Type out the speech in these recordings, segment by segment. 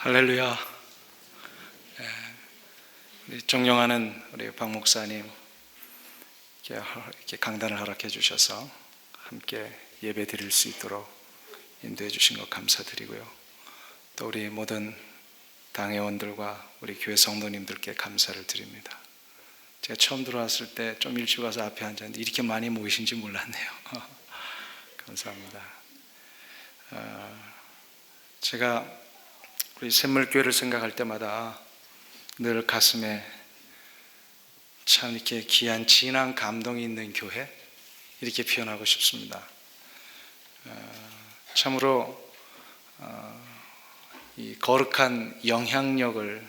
할렐루야. 우리 존경하는 우리 박 목사님 이렇게 강단을 허락해 주셔서 함께 예배 드릴 수 있도록 인도해 주신 것 감사드리고요. 또 우리 모든 당회원들과 우리 교회 성도님들께 감사를 드립니다. 제가 처음 들어왔을 때 좀 일찍 와서 앞에 앉았는데 이렇게 많이 모이신지 몰랐네요. 감사합니다. 제가 우리 샘물교회를 생각할 때마다 늘 가슴에 참 이렇게 귀한 진한 감동이 있는 교회, 이렇게 표현하고 싶습니다. 참으로 이 거룩한 영향력을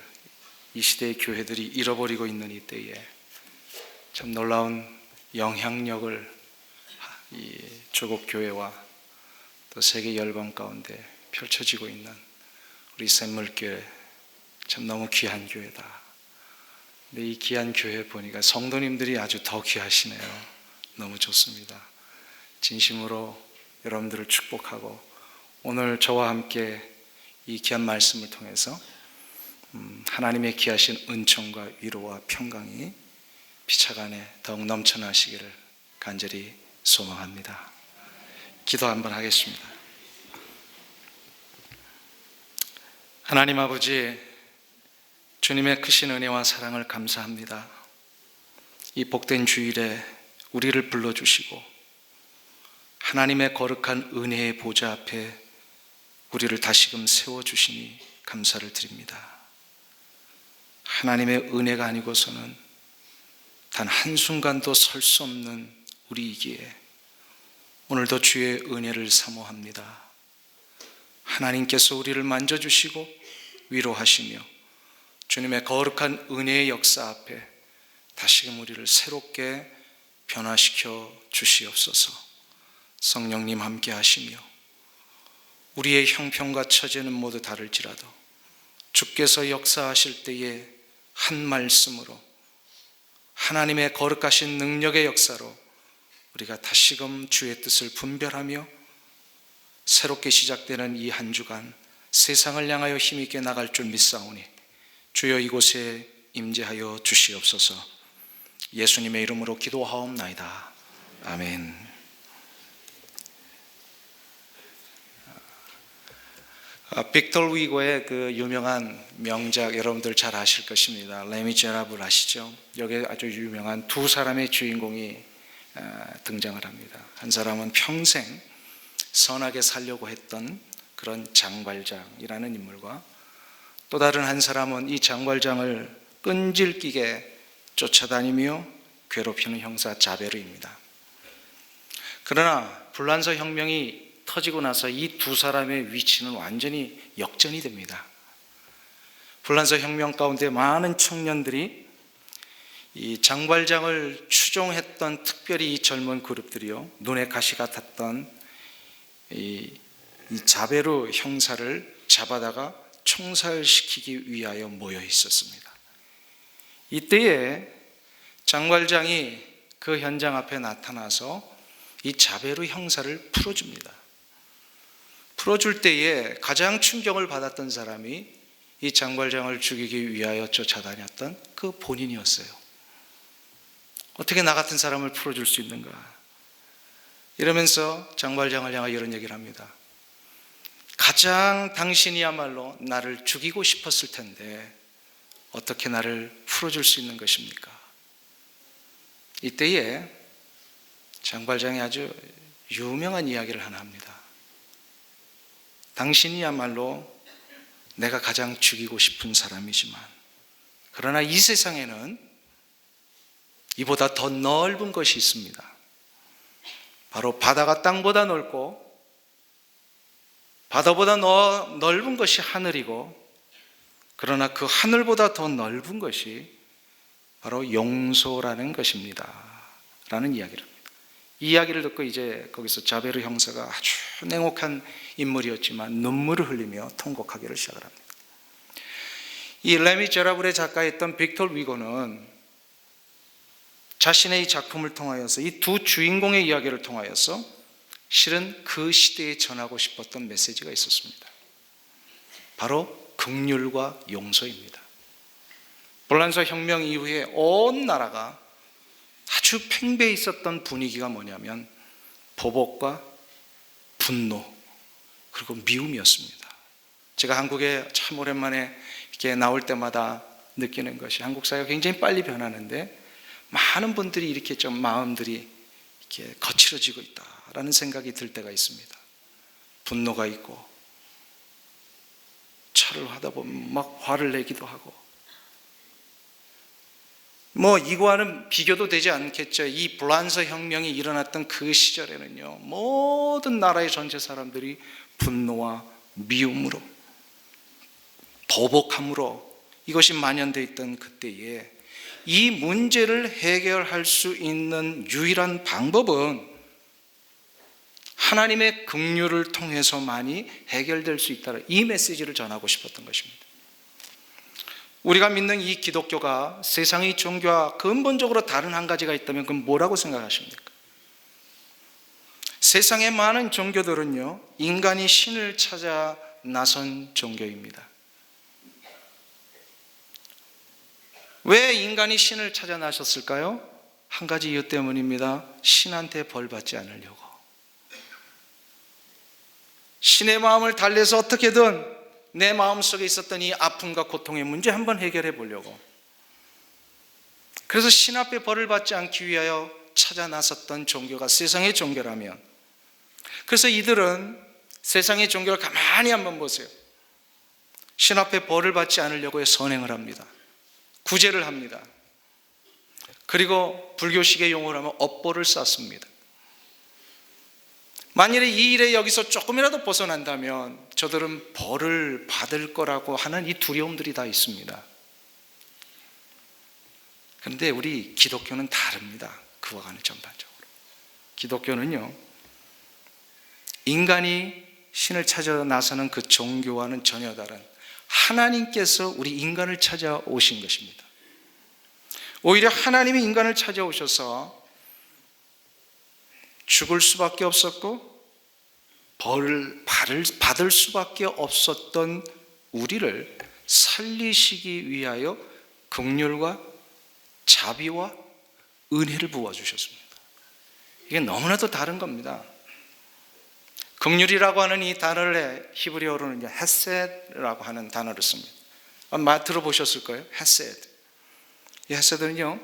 이 시대의 교회들이 잃어버리고 있는 이 때에 참 놀라운 영향력을 이 조국 교회와 또 세계 열방 가운데 펼쳐지고 있는 우리 샘물교회, 참 너무 귀한 교회다. 근데 이 귀한 교회 보니까 성도님들이 아주 더 귀하시네요. 너무 좋습니다. 진심으로 여러분들을 축복하고 오늘 저와 함께 이 귀한 말씀을 통해서 하나님의 귀하신 은총과 위로와 평강이 피차간 안에 더욱 넘쳐나시기를 간절히 소망합니다. 기도 한번 하겠습니다. 하나님 아버지, 주님의 크신 은혜와 사랑을 감사합니다. 이 복된 주일에 우리를 불러주시고 하나님의 거룩한 은혜의 보좌 앞에 우리를 다시금 세워주시니 감사를 드립니다. 하나님의 은혜가 아니고서는 단 한순간도 설 수 없는 우리이기에 오늘도 주의 은혜를 사모합니다. 하나님께서 우리를 만져주시고 위로하시며 주님의 거룩한 은혜의 역사 앞에 다시금 우리를 새롭게 변화시켜 주시옵소서. 성령님 함께 하시며 우리의 형편과 처지는 모두 다를지라도 주께서 역사하실 때에 한 말씀으로 하나님의 거룩하신 능력의 역사로 우리가 다시금 주의 뜻을 분별하며 새롭게 시작되는 이 한 주간 세상을 향하여 힘있게 나갈 줄 믿사오니 주여 이곳에 임재하여 주시옵소서. 예수님의 이름으로 기도하옵나이다. 아멘. 빅터 위고의 그 유명한 명작 여러분들 잘 아실 것입니다. 레미제라블 아시죠? 여기에 아주 유명한 두 사람의 주인공이 등장을 합니다. 한 사람은 평생 선하게 살려고 했던 그런 장발장이라는 인물과 또 다른 한 사람은 이 장발장을 끈질기게 쫓아다니며 괴롭히는 형사 자베르입니다. 그러나 불란서 혁명이 터지고 나서 이 두 사람의 위치는 완전히 역전이 됩니다. 불란서 혁명 가운데 많은 청년들이 이 장발장을 추종했던, 특별히 이 젊은 그룹들이요, 눈에 가시 같았던 이 자베르 형사를 잡아다가 총살시키기 위하여 모여 있었습니다. 이때에 장발장이 그 현장 앞에 나타나서 이 자베르 형사를 풀어줍니다. 풀어줄 때에 가장 충격을 받았던 사람이 이 장발장을 죽이기 위하여 쫓아다녔던 그 본인이었어요. 어떻게 나 같은 사람을 풀어줄 수 있는가? 이러면서 장발장을 향하여 이런 얘기를 합니다. 가장 당신이야말로 나를 죽이고 싶었을 텐데 어떻게 나를 풀어줄 수 있는 것입니까? 이때에 장발장이 아주 유명한 이야기를 하나 합니다. 당신이야말로 내가 가장 죽이고 싶은 사람이지만 그러나 이 세상에는 이보다 더 넓은 것이 있습니다. 바로 바다가 땅보다 넓고 바다보다 넓은 것이 하늘이고 그러나 그 하늘보다 더 넓은 것이 바로 용서라는 것입니다 라는 이야기를 합니다. 이 이야기를 듣고 이제 거기서 자베르 형사가 아주 냉혹한 인물이었지만 눈물을 흘리며 통곡하기를 시작을 합니다. 이 레미제라블의 작가였던 빅터 위고는 자신의 이 작품을 통하여서 이 두 주인공의 이야기를 통하여서 실은 그 시대에 전하고 싶었던 메시지가 있었습니다. 바로 긍휼과 용서입니다. 불란서 혁명 이후에 온 나라가 아주 팽배해 있었던 분위기가 뭐냐면 보복과 분노 그리고 미움이었습니다. 제가 한국에 참 오랜만에 이렇게 나올 때마다 느끼는 것이 한국 사회가 굉장히 빨리 변하는데 많은 분들이 이렇게 좀 마음들이 이렇게 거칠어지고 있다라는 생각이 들 때가 있습니다. 분노가 있고 차를 하다 보면 막 화를 내기도 하고 이거와는 비교도 되지 않겠죠. 이 불란서 혁명이 일어났던 그 시절에는요, 모든 나라의 전체 사람들이 분노와 미움으로 보복함으로 이것이 만연되어 있던 그때에 이 문제를 해결할 수 있는 유일한 방법은 하나님의 긍휼을 통해서만이 해결될 수 있다는 이 메시지를 전하고 싶었던 것입니다. 우리가 믿는 이 기독교가 세상의 종교와 근본적으로 다른 한 가지가 있다면 그건 뭐라고 생각하십니까? 세상의 많은 종교들은요, 인간이 신을 찾아 나선 종교입니다. 왜 인간이 신을 찾아 나셨을까요? 한 가지 이유 때문입니다. 신한테 벌 받지 않으려고. 신의 마음을 달래서 어떻게든 내 마음속에 있었던 이 아픔과 고통의 문제 한번 해결해 보려고. 그래서 신 앞에 벌을 받지 않기 위하여 찾아 나섰던 종교가 세상의 종교라면, 그래서 이들은 세상의 종교를 가만히 한번 보세요. 신 앞에 벌을 받지 않으려고 선행을 합니다. 구제를 합니다. 그리고 불교식의 용어로 하면 업보를 쌓습니다. 만일에 이 일에 여기서 조금이라도 벗어난다면 저들은 벌을 받을 거라고 하는 이 두려움들이 다 있습니다. 그런데 우리 기독교는 다릅니다. 그와는 전반적으로. 기독교는요, 인간이 신을 찾아 나서는 그 종교와는 전혀 다른 하나님께서 우리 인간을 찾아오신 것입니다. 오히려 하나님이 인간을 찾아오셔서 죽을 수밖에 없었고 벌을 받을 수밖에 없었던 우리를 살리시기 위하여 긍휼과 자비와 은혜를 부어주셨습니다. 이게 너무나도 다른 겁니다. 긍휼이라고 하는 이 단어를 히브리어로는 헤세드라고 하는 단어를 씁니다. 아마 들어보셨을 거예요. 헤세드. 이 헤세드는요,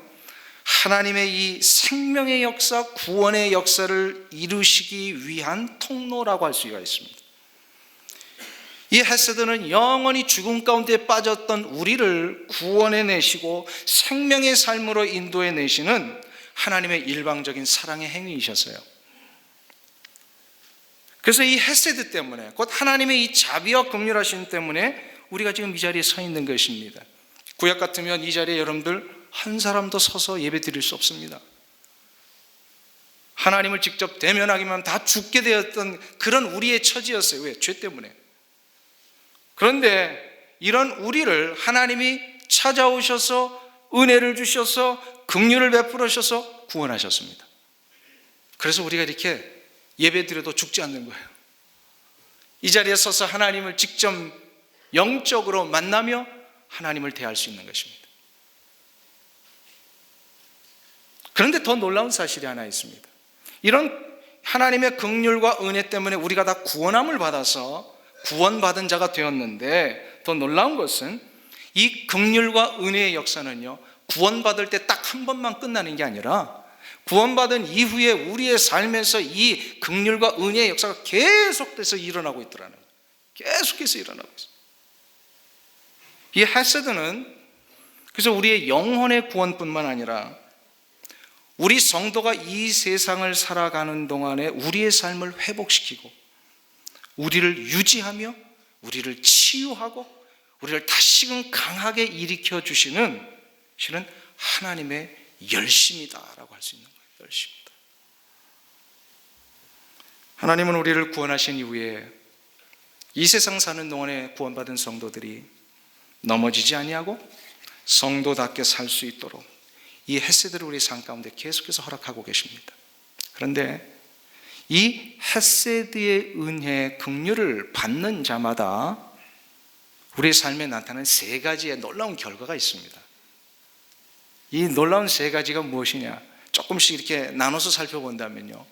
하나님의 이 생명의 역사, 구원의 역사를 이루시기 위한 통로라고 할 수가 있습니다. 이 헤세드는 영원히 죽음 가운데 빠졌던 우리를 구원해 내시고 생명의 삶으로 인도해 내시는 하나님의 일방적인 사랑의 행위이셨어요. 그래서 이 헤세드 때문에, 곧 하나님의 이 자비와 긍휼하심 때문에 우리가 지금 이 자리에 서 있는 것입니다. 구약 같으면 이 자리에 여러분들 한 사람도 서서 예배 드릴 수 없습니다. 하나님을 직접 대면하기만 하면 다 죽게 되었던 그런 우리의 처지였어요. 왜? 죄 때문에. 그런데 이런 우리를 하나님이 찾아오셔서 은혜를 주셔서 긍휼을 베풀으셔서 구원하셨습니다. 그래서 우리가 이렇게 예배 드려도 죽지 않는 거예요. 이 자리에 서서 하나님을 직접 영적으로 만나며 하나님을 대할 수 있는 것입니다. 그런데 더 놀라운 사실이 하나 있습니다. 이런 하나님의 긍휼과 은혜 때문에 우리가 다 구원함을 받아서 구원받은 자가 되었는데, 더 놀라운 것은 이 긍휼과 은혜의 역사는요, 구원받을 때 딱 한 번만 끝나는 게 아니라 구원받은 이후에 우리의 삶에서 이 긍휼과 은혜의 역사가 계속돼서 일어나고 있더라는 거예요. 계속해서 일어나고 있어요. 이 헤세드는 그래서 우리의 영혼의 구원뿐만 아니라 우리 성도가 이 세상을 살아가는 동안에 우리의 삶을 회복시키고 우리를 유지하며 우리를 치유하고 우리를 다시금 강하게 일으켜 주시는 실은 하나님의 열심이다라고 할 수 있는 거예요. 열심이다. 하나님은 우리를 구원하신 이후에 이 세상 사는 동안에 구원받은 성도들이 넘어지지 아니하고 성도답게 살 수 있도록 이 헤세드를 우리 삶 가운데 계속해서 허락하고 계십니다. 그런데 이 헤세드의 은혜, 긍휼을 받는 자마다 우리의 삶에 나타나는 세 가지의 놀라운 결과가 있습니다. 이 놀라운 세 가지가 무엇이냐? 조금씩 이렇게 나눠서 살펴본다면요,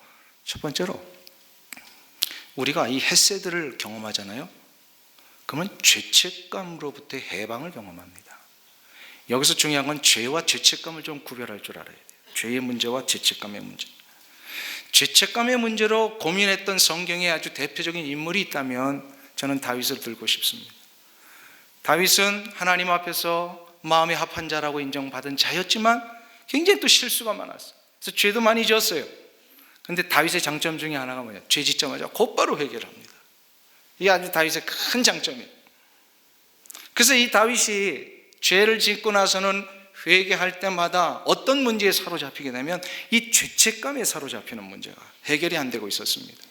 첫 번째로 우리가 이 헤세드를 경험하잖아요. 그러면 죄책감으로부터 해방을 경험합니다. 여기서 중요한 건 죄와 죄책감을 좀 구별할 줄 알아야 돼요. 죄의 문제와 죄책감의 문제. 죄책감의 문제로 고민했던 성경에 아주 대표적인 인물이 있다면 저는 다윗을 들고 싶습니다. 다윗은 하나님 앞에서 마음에 합한 자라고 인정받은 자였지만 굉장히 또 실수가 많았어요. 그래서 죄도 많이 지었어요. 그런데 다윗의 장점 중에 하나가 뭐냐? 죄 짓자마자 곧바로 회개합니다. 이게 아주 다윗의 큰 장점이에요. 그래서 이 다윗이 죄를 짓고 나서는 회개할 때마다 어떤 문제에 사로잡히게 되면 이 죄책감에 사로잡히는 문제가 해결이 안 되고 있었습니다.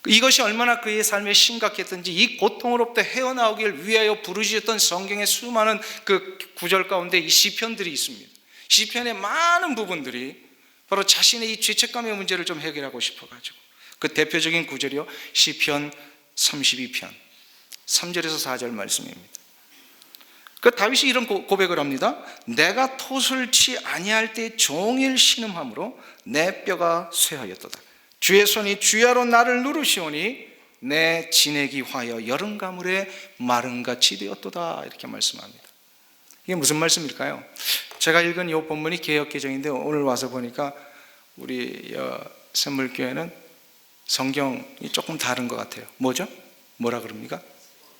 이것이 얼마나 그의 삶에 심각했던지 이 고통으로부터 헤어나오길 위하여 부르짖었던 성경의 수많은 그 구절 가운데 이 시편들이 있습니다. 시편의 많은 부분들이 바로 자신의 이 죄책감의 문제를 좀 해결하고 싶어가지고, 그 대표적인 구절이요, 시편 32편 3절에서 4절 말씀입니다. 그 다윗이 이런 고백을 합니다. 내가 토술치 아니할 때 종일 신음함으로 내 뼈가 쇠하였도다. 주의 손이 주야로 나를 누르시오니 내 진액이 화여 여름 가물에 마른같이 되었도다. 이렇게 말씀합니다. 이게 무슨 말씀일까요? 제가 읽은 이 본문이 개역개정인데 오늘 와서 보니까 우리 샘물교회는 성경이 조금 다른 것 같아요. 뭐죠? 뭐라 그럽니까?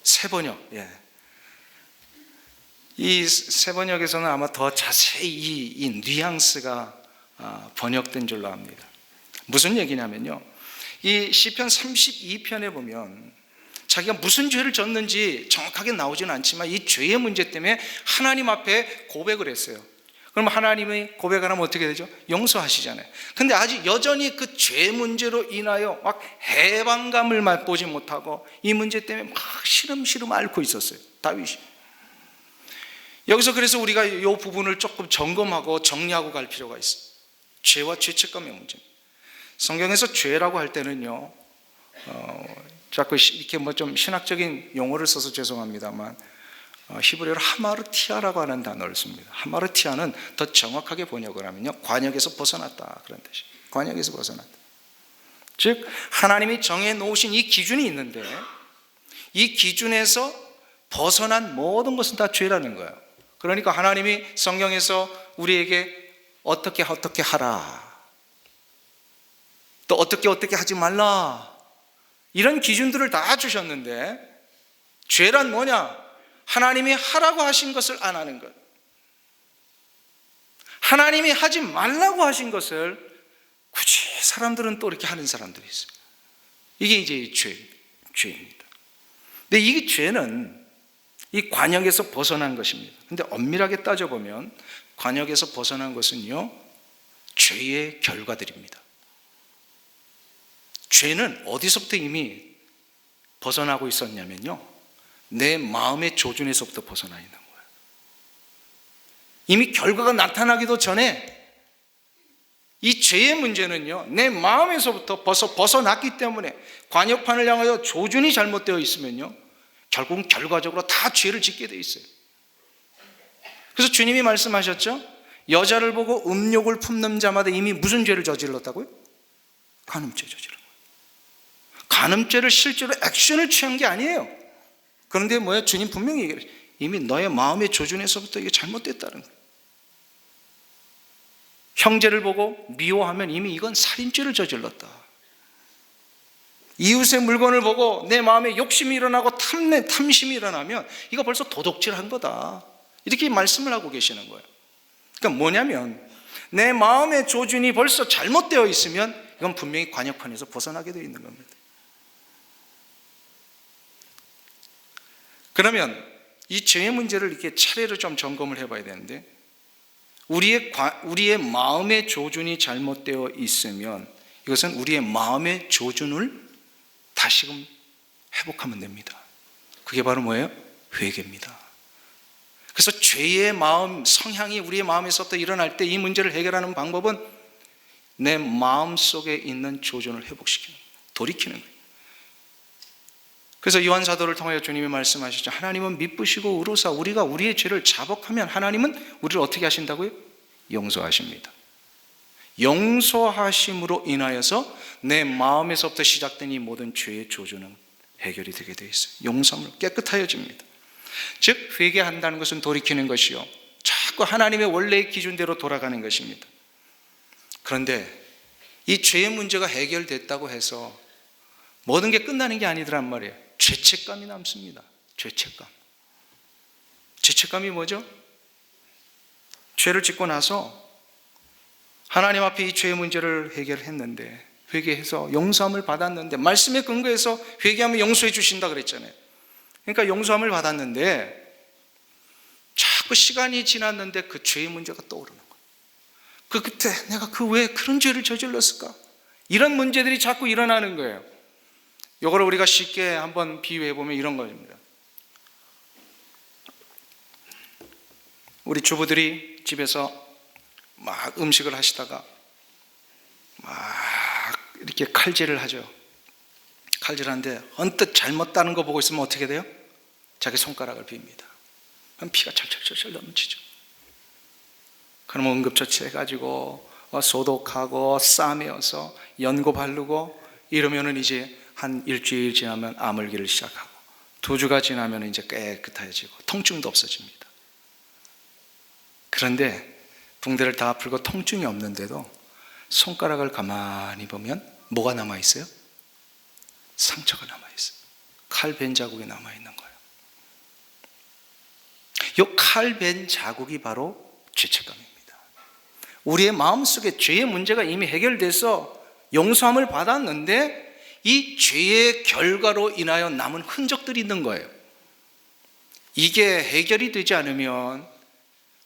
새번역. 예. 이 새번역에서는 아마 더 자세히 이 뉘앙스가 번역된 줄로 압니다. 무슨 얘기냐면요, 이 시편 32편에 보면 자기가 무슨 죄를 졌는지 정확하게 나오지는 않지만 이 죄의 문제 때문에 하나님 앞에 고백을 했어요. 그럼 하나님이 고백을 하면 어떻게 되죠? 용서하시잖아요. 근데 아직 여전히 그 죄 문제로 인하여 막 해방감을 맛보지 못하고 이 문제 때문에 막 시름시름 앓고 있었어요, 다윗이. 여기서 그래서 우리가 이 부분을 조금 점검하고 정리하고 갈 필요가 있어요. 죄와 죄책감의 문제입니다. 성경에서 죄라고 할 때는요, 자꾸 이렇게 뭐 좀 신학적인 용어를 써서 죄송합니다만 히브리어로 하마르티아라고 하는 단어를 씁니다. 하마르티아는 더 정확하게 번역을 하면요, 관역에서 벗어났다, 그런 뜻이에요. 관역에서 벗어났다. 즉 하나님이 정해 놓으신 이 기준이 있는데 이 기준에서 벗어난 모든 것은 다 죄라는 거예요. 그러니까 하나님이 성경에서 우리에게 어떻게 하라, 또 어떻게 하지 말라, 이런 기준들을 다 주셨는데 죄란 뭐냐? 하나님이 하라고 하신 것을 안 하는 것, 하나님이 하지 말라고 하신 것을 굳이 사람들은 또 이렇게 하는 사람들이 있어요. 이게 이제 죄입니다. 근데 이 죄는 이 관역에서 벗어난 것입니다. 근데 엄밀하게 따져보면 관역에서 벗어난 것은요, 죄의 결과들입니다. 죄는 어디서부터 이미 벗어나고 있었냐면요, 내 마음의 조준에서부터 벗어나 있는 거예요. 이미 결과가 나타나기도 전에 이 죄의 문제는요, 내 마음에서부터 벗어났기 때문에 관역판을 향하여 조준이 잘못되어 있으면요, 결국은 결과적으로 다 죄를 짓게 돼 있어요. 그래서 주님이 말씀하셨죠? 여자를 보고 음욕을 품는 자마다 이미 무슨 죄를 저질렀다고요? 간음죄 저질렀어요. 간음죄를 실제로 액션을 취한 게 아니에요. 그런데 뭐예요? 주님 분명히 얘기해요. 이미 너의 마음의 조준에서부터 이게 잘못됐다는 거예요. 형제를 보고 미워하면 이미 이건 살인죄를 저질렀다. 이웃의 물건을 보고 내 마음에 욕심이 일어나고 탐심이 일어나면 이거 벌써 도둑질한 거다. 이렇게 말씀을 하고 계시는 거예요. 그러니까 뭐냐면 내 마음의 조준이 벌써 잘못되어 있으면 이건 분명히 관역판에서 벗어나게 되어 있는 겁니다. 그러면 이 죄의 문제를 이렇게 차례로 좀 점검을 해봐야 되는데, 우리의 마음의 조준이 잘못되어 있으면 이것은 우리의 마음의 조준을 다시금 회복하면 됩니다. 그게 바로 뭐예요? 회개입니다. 그래서 죄의 마음, 성향이 우리의 마음에서부터 일어날 때 이 문제를 해결하는 방법은 내 마음 속에 있는 조준을 회복시키는 거예요. 돌이키는 거예요. 그래서 요한 사도를 통하여 주님이 말씀하시죠. 하나님은 미쁘시고 의로사 우리가 우리의 죄를 자복하면 하나님은 우리를 어떻게 하신다고요? 용서하십니다. 용서하심으로 인하여서 내 마음에서부터 시작된 이 모든 죄의 조주는 해결이 되게 되어 있어요. 용서함으로 깨끗하여집니다. 즉 회개한다는 것은 돌이키는 것이요, 자꾸 하나님의 원래의 기준대로 돌아가는 것입니다. 그런데 이 죄의 문제가 해결됐다고 해서 모든 게 끝나는 게 아니더란 말이에요. 죄책감이 남습니다. 죄책감이 뭐죠? 죄를 짓고 나서 하나님 앞에 이 죄의 문제를 해결했는데, 회개해서 용서함을 받았는데, 말씀에 근거해서 회개하면 용서해 주신다 그랬잖아요. 그러니까 용서함을 받았는데 자꾸 시간이 지났는데 그 죄의 문제가 떠오르는 거예요. 그때 내가 왜 그런 죄를 저질렀을까? 이런 문제들이 자꾸 일어나는 거예요. 이거를 우리가 쉽게 한번 비유해 보면 이런 겁니다. 우리 주부들이 집에서 막 음식을 하시다가 막 이렇게 칼질을 하죠. 칼질하는데 언뜻 잘못 따는 거 보고 있으면 어떻게 돼요? 자기 손가락을 빕니다. 그럼 피가 철철철철 넘치죠. 그러면 응급처치해가지고 소독하고 싸매어서 연고 바르고 이러면은 이제 한 일주일 지나면 아물기를 시작하고 2주가 지나면 이제 깨끗해지고 통증도 없어집니다. 그런데 붕대를 다 풀고 통증이 없는데도 손가락을 가만히 보면 뭐가 남아있어요? 상처가 남아있어요. 칼 벤 자국이 남아있는 거예요. 이 칼 벤 자국이 바로 죄책감입니다. 우리의 마음속에 죄의 문제가 이미 해결돼서 용서함을 받았는데 이 죄의 결과로 인하여 남은 흔적들이 있는 거예요. 이게 해결이 되지 않으면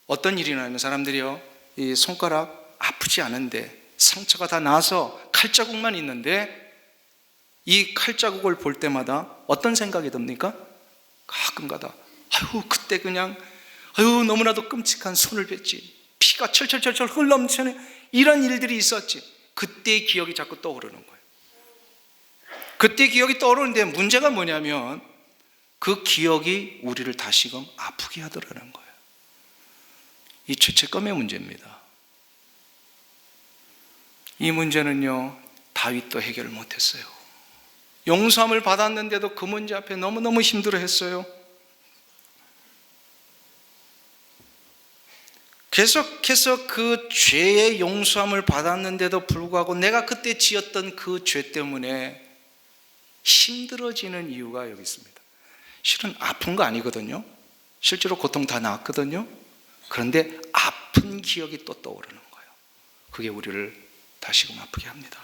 어떤 일이 나면 사람들이요, 이 손가락 아프지 않은데 상처가 다 나서 칼자국만 있는데 이 칼자국을 볼 때마다 어떤 생각이 듭니까? 가끔가다 그때 그냥 너무나도 끔찍한 손을 댔지, 피가 철철철철 흘러넘치는 이런 일들이 있었지. 그때의 기억이 자꾸 떠오르는 거예요. 그때의 기억이 떠오르는데 문제가 뭐냐면 그 기억이 우리를 다시금 아프게 하더라는 거예요. 이 죄책감의 문제입니다. 이 문제는요, 다윗도 해결을 못했어요. 용서함을 받았는데도 그 문제 앞에 너무너무 힘들어했어요. 계속해서 그 죄의 용서함을 받았는데도 불구하고 내가 그때 지었던 그 죄 때문에 힘들어지는 이유가 여기 있습니다. 실은 아픈 거 아니거든요. 실제로 고통 다 나았거든요. 그런데 아픈 기억이 또 떠오르는 거예요. 그게 우리를 다시금 아프게 합니다.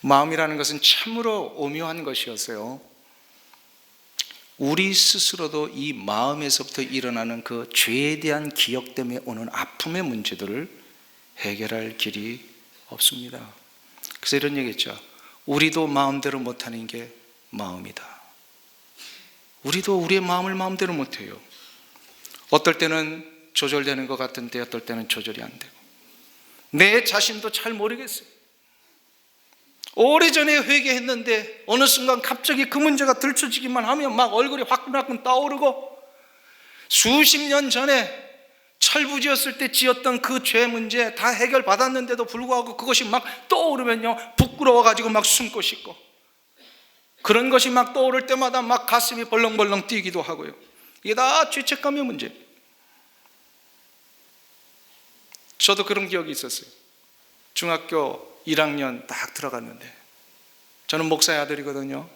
마음이라는 것은 참으로 오묘한 것이었어요. 우리 스스로도 이 마음에서부터 일어나는 그 죄에 대한 기억 때문에 오는 아픔의 문제들을 해결할 길이 없습니다. 그래서 이런 얘기했죠. 우리도 마음대로 못하는 게 마음이다. 우리도 우리의 마음을 마음대로 못해요. 어떨 때는 조절되는 것 같은데 어떨 때는 조절이 안 되고, 내 자신도 잘 모르겠어요. 오래전에 회개했는데 어느 순간 갑자기 그 문제가 들춰지기만 하면 막 얼굴이 화끈화끈 떠오르고, 수십 년 전에 철부지였을 때 지었던 그 죄 문제 다 해결받았는데도 불구하고 그것이 막 떠오르면요, 부끄러워가지고 막 숨고 싶고, 그런 것이 막 떠오를 때마다 막 가슴이 벌렁벌렁 뛰기도 하고요. 이게 다 죄책감의 문제. 저도 그런 기억이 있었어요. 중학교 1학년 딱 들어갔는데, 저는 목사의 아들이거든요.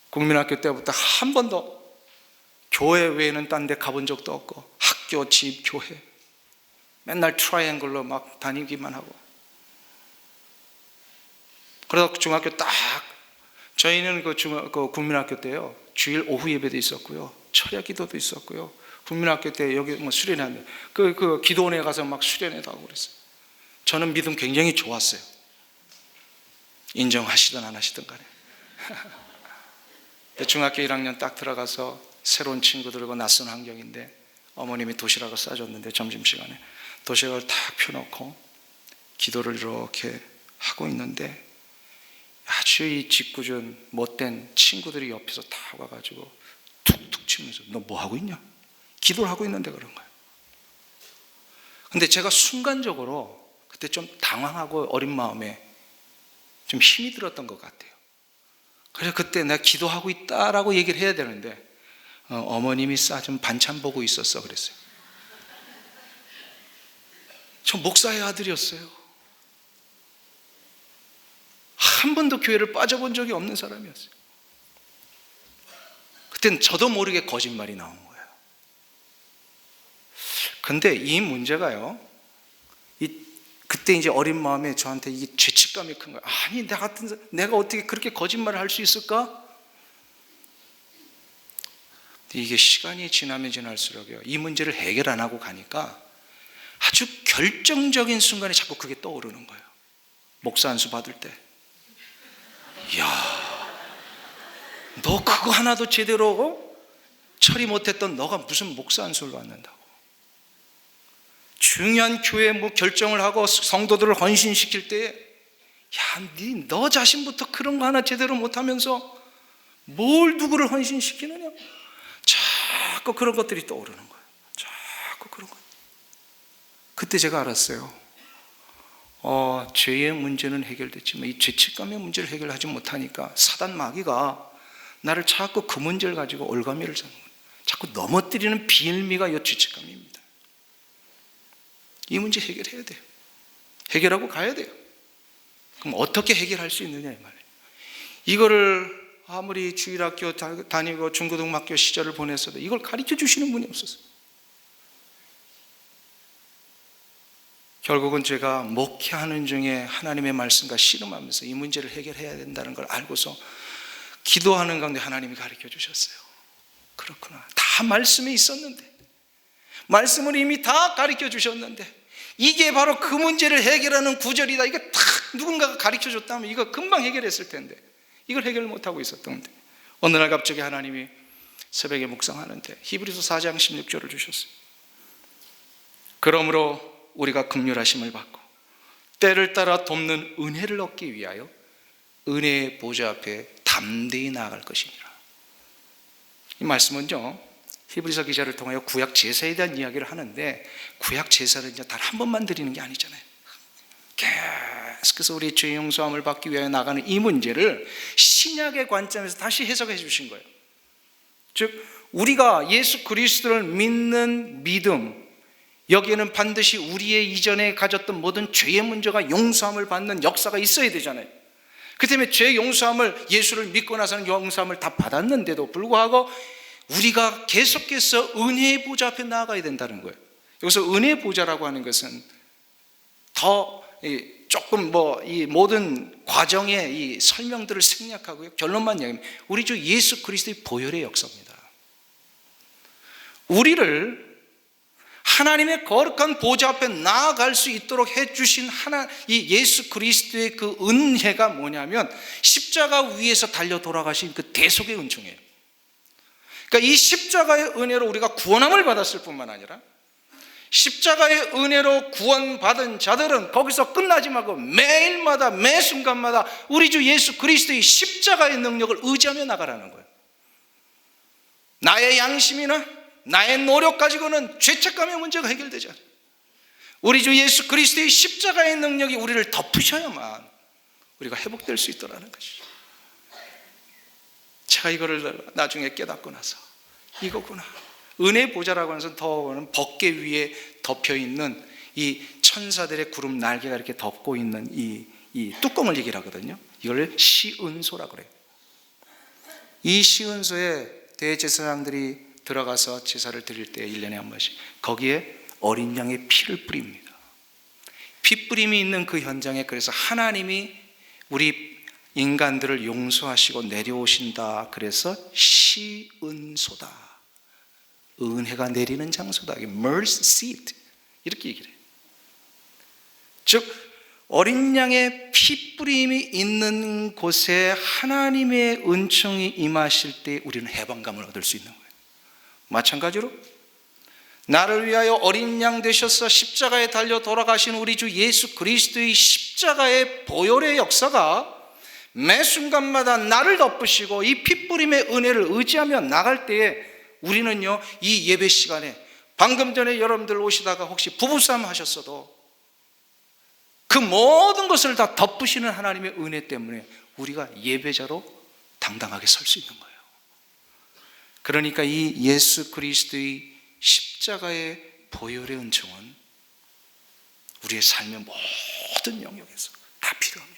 국민학교 때부터 한 번도 교회 외에는 딴 데 가본 적도 없고, 학교, 집, 교회 맨날 트라이앵글로 막 다니기만 하고, 그래서 중학교 딱, 저희는 그 국민학교 때요, 주일 오후 예배도 있었고요, 철야 기도도 있었고요. 국민학교 때 여기 뭐 수련회하는데 그 기도원에 가서 막 수련회도 하고 그랬어요. 저는 믿음 굉장히 좋았어요. 인정하시든 안 하시든 간에. 중학교 1학년 딱 들어가서 새로운 친구들과 낯선 환경인데 어머님이 도시락을 싸줬는데 점심시간에 도시락을 딱 펴놓고 기도를 이렇게 하고 있는데 아주 이 짓궂은 못된 친구들이 옆에서 다 와가지고 툭툭 치면서 너 뭐 하고 있냐? 기도를 하고 있는데 그런 거예요. 근데 제가 순간적으로 그때 좀 당황하고 어린 마음에 좀 힘이 들었던 것 같아요. 그래서 그때 내가 기도하고 있다라고 얘기를 해야 되는데 어머님이 싸준 반찬 보고 있었어 그랬어요. 저 목사의 아들이었어요. 한 번도 교회를 빠져본 적이 없는 사람이었어요. 그때는 저도 모르게 거짓말이 나온 거예요. 근데 이 문제가요, 그때 이제 어린 마음에 저한테 이게 죄책감이 큰 거예요. 아니, 내가 어떻게 그렇게 거짓말을 할 수 있을까? 이게 시간이 지나면 지날수록요, 이 문제를 해결 안 하고 가니까 아주 결정적인 순간에 자꾸 그게 떠오르는 거예요. 목사 안수 받을 때, 이야, 너 그거 하나도 제대로 처리 못했던 너가 무슨 목사 안수를 받는다고? 중요한 교회 결정을 하고 성도들을 헌신시킬 때, 야, 너 자신부터 그런 거 하나 제대로 못하면서 뭘 누구를 헌신시키느냐? 자꾸 그런 것들이 떠오르는 거예요. 자꾸 그런 것. 그때 제가 알았어요. 죄의 문제는 해결됐지만 이 죄책감의 문제를 해결하지 못하니까 사단 마귀가 나를 자꾸 그 문제를 가지고 올가미를 잡는 거예요. 자꾸 넘어뜨리는 비일미가 이 죄책감입니다. 이 문제 해결해야 돼요. 해결하고 가야 돼요. 그럼 어떻게 해결할 수 있느냐 이 말이에요. 이거를 아무리 주일학교 다니고 중고등학교 시절을 보냈어도 이걸 가르쳐 주시는 분이 없었어요. 결국은 제가 목회하는 중에 하나님의 말씀과 씨름하면서 이 문제를 해결해야 된다는 걸 알고서 기도하는 가운데 하나님이 가르쳐 주셨어요. 그렇구나. 다 말씀에 있었는데, 말씀을 이미 다 가르쳐 주셨는데, 이게 바로 그 문제를 해결하는 구절이다. 이거 딱 누군가가 가르쳐 줬다면 이거 금방 해결했을 텐데 이걸 해결 못하고 있었던데, 어느 날 갑자기 하나님이 새벽에 묵상하는데 히브리서 4장 16절을 주셨어요. 그러므로 우리가 긍휼하심을 받고 때를 따라 돕는 은혜를 얻기 위하여 은혜의 보좌 앞에 담대히 나아갈 것이니라. 이 말씀은요, 히브리서 기자를 통하여 구약 제사에 대한 이야기를 하는데, 구약 제사를 이제 단 한 번만 드리는 게 아니잖아요. 계속해서 우리 죄 용서함을 받기 위하여 나가는 이 문제를 신약의 관점에서 다시 해석해 주신 거예요. 즉, 우리가 예수 그리스도를 믿는 믿음, 여기에는 반드시 우리의 이전에 가졌던 모든 죄의 문제가 용서함을 받는 역사가 있어야 되잖아요. 그 때문에 죄 용서함을, 예수를 믿고 나서는 용서함을 다 받았는데도 불구하고 우리가 계속해서 은혜의 보좌 앞에 나아가야 된다는 거예요. 여기서 은혜의 보좌라고 하는 것은 더 조금 이 모든 과정의 이 설명들을 생략하고요, 결론만 얘기하면 우리 주 예수 그리스도의 보혈의 역사입니다. 우리를 하나님의 거룩한 보좌 앞에 나아갈 수 있도록 해주신 이 예수 그리스도의 그 은혜가 뭐냐면 십자가 위에서 달려 돌아가신 그 대속의 은총이에요. 그러니까 이 십자가의 은혜로 우리가 구원함을 받았을 뿐만 아니라 십자가의 은혜로 구원받은 자들은 거기서 끝나지 말고 매일마다 매 순간마다 우리 주 예수 그리스도의 십자가의 능력을 의지하며 나가라는 거예요. 나의 양심이나 나의 노력 가지고는 죄책감의 문제가 해결되지 않아요. 우리 주 예수 그리스도의 십자가의 능력이 우리를 덮으셔야만 우리가 회복될 수 있더라는 것이죠. 제가 이거를 나중에 깨닫고 나서 이거구나. 은혜 보좌라고 하는 것은 더는 법궤 위에 덮여있는 이 천사들의 구름 날개가 이렇게 덮고 있는 이 뚜껑을 얘기를 하거든요. 이걸 시은소라고 그래요. 이 시은소에 대제사장들이 들어가서 제사를 드릴 때 1년에 한 번씩 거기에 어린 양의 피를 뿌립니다. 피 뿌림이 있는 그 현장에, 그래서 하나님이 우리 인간들을 용서하시고 내려오신다. 그래서 시은소다. 은혜가 내리는 장소다. mercy seat. 이렇게 얘기를 해요. 즉 어린 양의 피 뿌림이 있는 곳에 하나님의 은총이 임하실 때 우리는 해방감을 얻을 수 있는 거예요. 마찬가지로 나를 위하여 어린 양 되셔서 십자가에 달려 돌아가신 우리 주 예수 그리스도의 십자가의 보혈의 역사가 매 순간마다 나를 덮으시고 이 핏부림의 은혜를 의지하며 나갈 때에 우리는요, 이 예배 시간에 방금 전에 여러분들 오시다가 혹시 부부싸움 하셨어도 그 모든 것을 다 덮으시는 하나님의 은혜 때문에 우리가 예배자로 당당하게 설 수 있는 거예요. 그러니까 이 예수 그리스도의 십자가의 보혈의 은총은 우리의 삶의 모든 영역에서 다 필요합니다.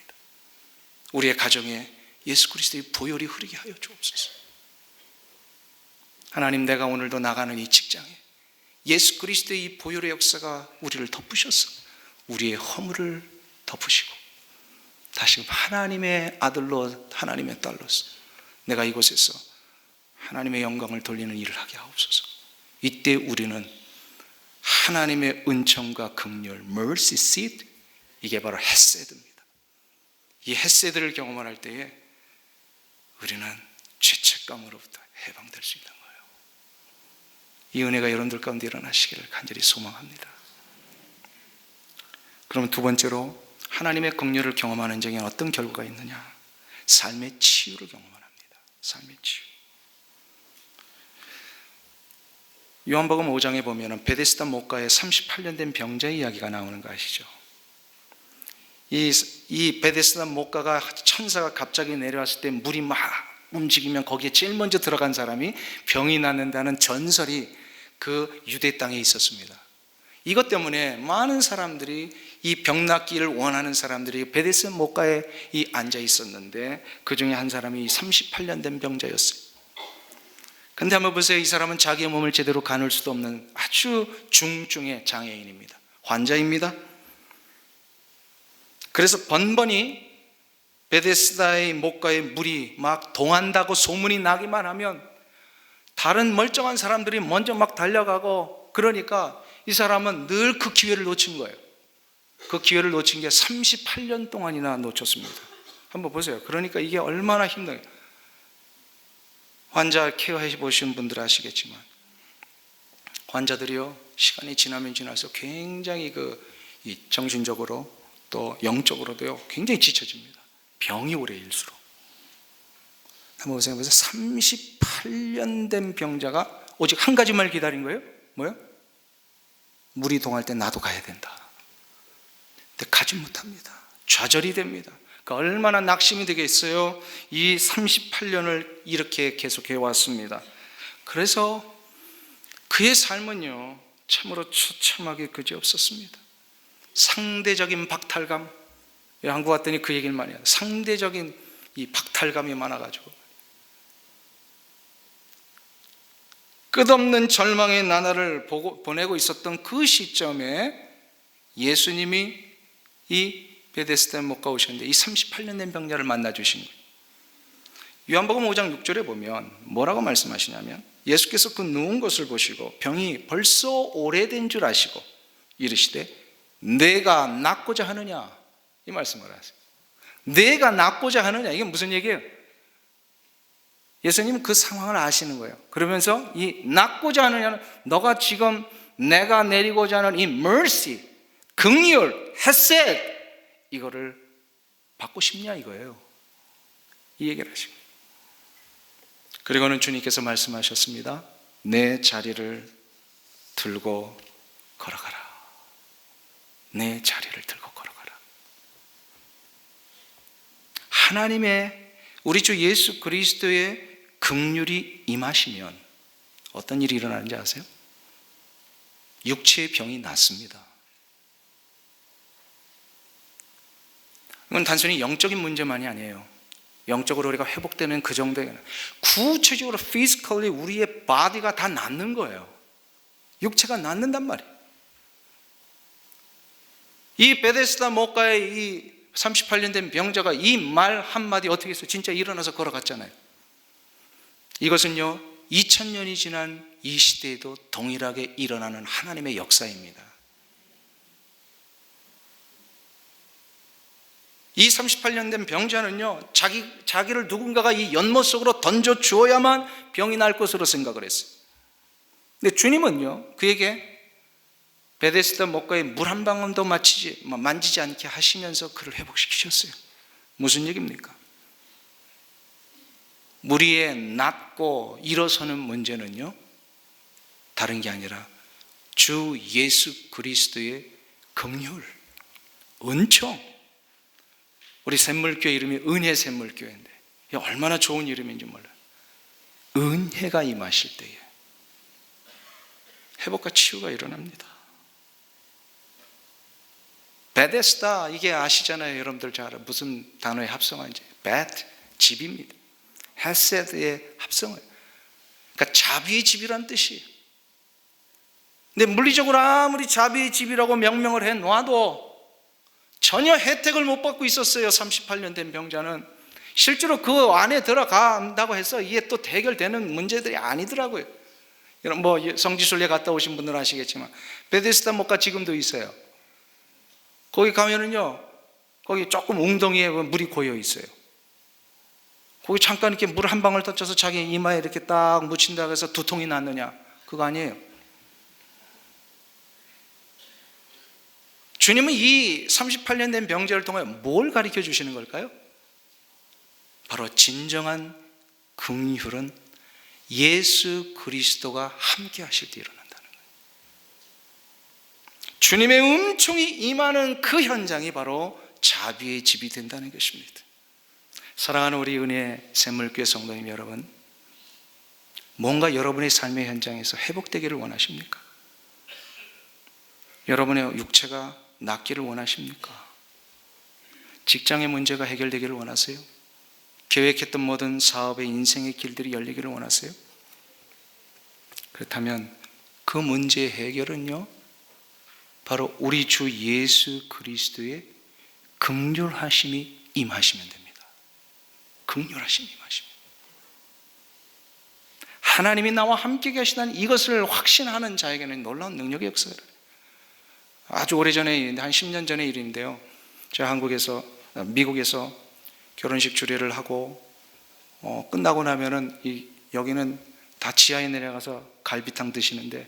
우리의 가정에 예수 그리스도의 보혈이 흐르게 하여 주옵소서. 하나님, 내가 오늘도 나가는 이 직장에 예수 그리스도의 이 보혈의 역사가 우리를 덮으셔서 우리의 허물을 덮으시고 다시금 하나님의 아들로, 하나님의 딸로서 내가 이곳에서 하나님의 영광을 돌리는 일을 하게 하옵소서. 이때 우리는 하나님의 은총과 긍휼, mercy seat, 이게 바로 헤세드입니다. 이 헤세드를 경험할 때에 우리는 죄책감으로부터 해방될 수 있는 거예요. 이 은혜가 여러분들 가운데 일어나시기를 간절히 소망합니다. 그럼 두 번째로, 하나님의 긍휼을 경험하는 적에 어떤 결과가 있느냐? 삶의 치유를 경험합니다. 삶의 치유. 요한복음 5장에 보면 베데스다 목가에 38년 된 병자의 이야기가 나오는 거 아시죠? 이 베데스다 목가가 천사가 갑자기 내려왔을 때 물이 막 움직이면 거기에 제일 먼저 들어간 사람이 병이 낫는다는 전설이 그 유대 땅에 있었습니다. 이것 때문에 많은 사람들이 이 병 낫기를 원하는 사람들이 베데스다 목가에 앉아 있었는데 그 중에 한 사람이 38년 된 병자였어요. 근데 한번 보세요. 이 사람은 자기의 몸을 제대로 가눌 수도 없는 아주 중증의 장애인입니다. 환자입니다. 그래서 번번이 베데스다의 목가에 물이 막 동한다고 소문이 나기만 하면 다른 멀쩡한 사람들이 먼저 막 달려가고, 그러니까 이 사람은 늘 그 기회를 놓친 거예요. 그 기회를 놓친 게 38년 동안이나 놓쳤습니다. 한번 보세요. 그러니까 이게 얼마나 힘들어요. 환자 케어해 보신 분들 아시겠지만 환자들이요, 시간이 지나면 지나서 굉장히 이 정신적으로 또 영적으로도요 굉장히 지쳐집니다. 병이 오래일수록. 한번 보세요. 38년 된 병자가 오직 한 가지만 기다린 거예요. 뭐요? 물이 동할 때 나도 가야 된다. 근데 가지 못합니다. 좌절이 됩니다. 그러니까 얼마나 낙심이 되겠어요. 이 38년을 이렇게 계속해 왔습니다. 그래서 그의 삶은요 참으로 처참하게 그지없었습니다. 상대적인 박탈감, 한국 왔더니 그 얘기를 많이 해요. 상대적인 이 박탈감이 많아가지고 끝없는 절망의 나날을 보내고 있었던 그 시점에 예수님이 이 베데스다 목가 오셨는데 이 38년 된 병자를 만나 주신 거예요. 요한복음 5장 6절에 보면 뭐라고 말씀하시냐면, 예수께서 그 누운 것을 보시고 병이 벌써 오래된 줄 아시고 이르시되 내가 낫고자 하느냐, 이 말씀을 하세요. 내가 낫고자 하느냐, 이게 무슨 얘기예요? 예수님은 그 상황을 아시는 거예요. 그러면서 이 낫고자 하느냐는 너가 지금 내가 내리고자 하는 이 mercy, 긍휼, 헤셋, 이거를 받고 싶냐 이거예요. 이 얘기를 하시고, 그리고는 주님께서 말씀하셨습니다. 내 자리를 들고 걸어가라. 내 자리를 들고 걸어가라. 하나님의, 우리 주 예수 그리스도의 긍휼이 임하시면 어떤 일이 일어나는지 아세요? 육체의 병이 낫습니다. 이건 단순히 영적인 문제만이 아니에요. 영적으로 우리가 회복되는 그 정도의, 구체적으로 physically 우리의 body가 다 낫는 거예요. 육체가 낫는단 말이에요. 이 베데스다 목가의 이 38년 된 병자가 이 말 한마디 어떻게 했어요? 진짜 일어나서 걸어갔잖아요. 이것은요 2000년이 지난 이 시대에도 동일하게 일어나는 하나님의 역사입니다. 이 38년 된 병자는요 자기를 누군가가 이 연못 속으로 던져 주어야만 병이 날 것으로 생각을 했어요. 근데 주님은요 그에게 베데스다 목가에 물 한 방울도 만지지 않게 하시면서 그를 회복시키셨어요. 무슨 얘기입니까? 우리의 낫고 일어서는 문제는요, 다른 게 아니라 주 예수 그리스도의 긍휼, 은총. 우리 샘물교회 이름이 은혜 샘물교회인데 이게 얼마나 좋은 이름인지 몰라요. 은혜가 임하실 때에 회복과 치유가 일어납니다. 베데스다, 이게 아시잖아요. 여러분들 잘 알아요. 무슨 단어의 합성어인지. 베트, 집입니다. 헤세드의 합성어예요. 그러니까 자비의 집이란 뜻이에요. 근데 물리적으로 아무리 자비의 집이라고 명명을 해놔도 전혀 혜택을 못 받고 있었어요. 38년 된 병자는. 실제로 그 안에 들어간다고 해서 이게 또 해결되는 문제들이 아니더라고요. 여러분 뭐 성지순례 갔다 오신 분들은 아시겠지만 베데스다 목가 지금도 있어요. 거기 가면은요, 거기 조금 웅덩이에 물이 고여 있어요. 거기 잠깐 이렇게 물 한 방울 tou쳐서 자기 이마에 이렇게 딱 묻힌다고 해서 두통이 낫느냐? 그거 아니에요. 주님은 이 38년 된 병자를 통해 뭘 가르쳐 주시는 걸까요? 바로 진정한 긍휼은 예수 그리스도가 함께 하실 때 일어난다는 거예요. 주님의 은총이 임하는 그 현장이 바로 자비의 집이 된다는 것입니다. 사랑하는 우리 은혜 샘물교회 성도님 여러분, 뭔가 여러분의 삶의 현장에서 회복되기를 원하십니까? 여러분의 육체가 낫기를 원하십니까? 직장의 문제가 해결되기를 원하세요? 계획했던 모든 사업의 인생의 길들이 열리기를 원하세요? 그렇다면 그 문제의 해결은요, 바로 우리 주 예수 그리스도의 긍휼하심이 임하시면 됩니다. 긍휼하심이 임하시면. 하나님이 나와 함께 계시다는 이것을 확신하는 자에게는 놀라운 능력의 역사를. 아주 오래전에, 한 10년 전의 일인데요, 제가 미국에서 결혼식 주례를 하고 끝나고 나면은 여기는 다 지하에 내려가서 갈비탕 드시는데